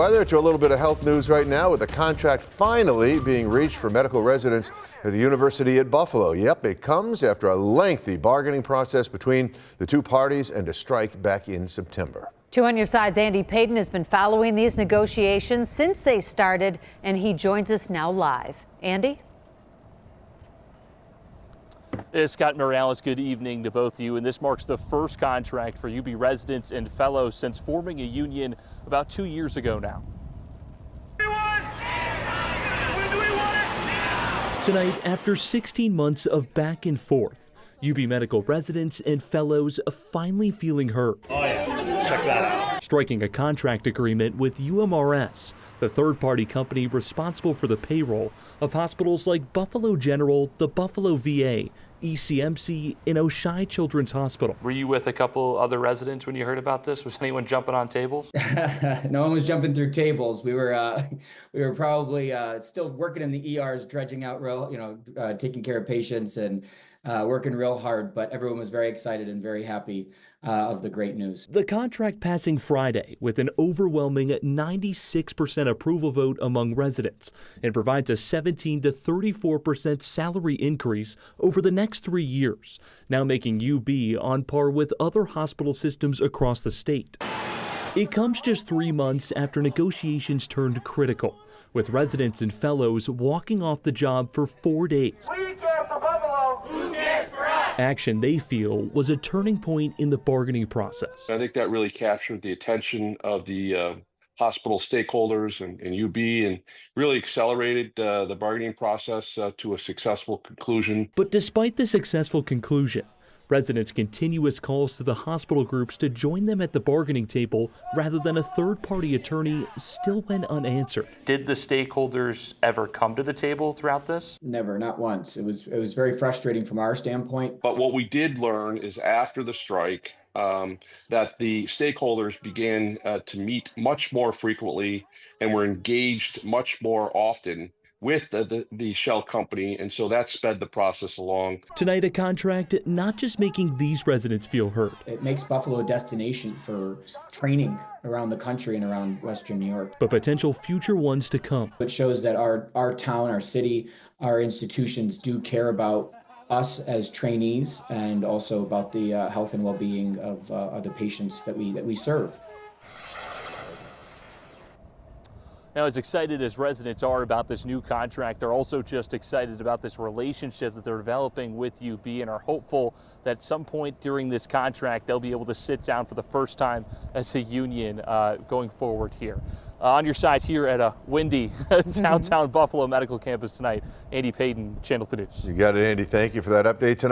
Weather to a little bit of health news right now with a contract finally being reached for medical residents at the University at Buffalo. Yep, it comes after a lengthy bargaining process between the two parties and a strike back in September. 2 on Your Side's Andy Payton has been following these negotiations since they started, and he joins us now live. Andy? Scott Morales, good evening to both of you. And this marks the first contract for UB residents and fellows since forming a union about 2 years ago now. Tonight, after 16 months of back and forth, UB medical residents and fellows finally feeling heard. Oh yeah, check that out. Striking a contract agreement with UMRS, the third-party company responsible for the payroll of hospitals like Buffalo General, the Buffalo VA, ECMC, and Oshai Children's Hospital. Were you with a couple other residents when you heard about this? Was anyone jumping on tables? No one was jumping through tables. We were probably still working in the ERs, dredging out taking care of patients and working real hard, but everyone was very excited and very happy of the great news. The contract passing Friday with an overwhelming 96% approval vote among residents and provides a 17 to 34% salary increase over the next 3 years, now making UB on par with other hospital systems across the state. It comes just 3 months after negotiations turned critical, with residents and fellows walking off the job for 4 days. Action they feel was a turning point in the bargaining process. I think that really captured the attention of the hospital stakeholders and UB and really accelerated the bargaining process to a successful conclusion. But despite the successful conclusion, residents' continuous calls to the hospital groups to join them at the bargaining table rather than a third-party attorney still went unanswered. Did the stakeholders ever come to the table throughout this? Never, not once. It was very frustrating from our standpoint. But what we did learn is after the strike that the stakeholders began to meet much more frequently and were engaged much more often with the shell company, and so that sped the process along. Tonight, a contract not just making these residents feel heard. It makes Buffalo a destination for training around the country and around Western New York. But potential future ones to come. It shows that our town, our city, our institutions do care about us as trainees and also about the health and well-being of the patients that we serve. Now, as excited as residents are about this new contract, they're also just excited about this relationship that they're developing with UB and are hopeful that at some point during this contract, they'll be able to sit down for the first time as a union going forward here. On your side here at a windy downtown Buffalo Medical Campus tonight, Andy Payton, Channel 2 News. You got it, Andy. Thank you for that update tonight.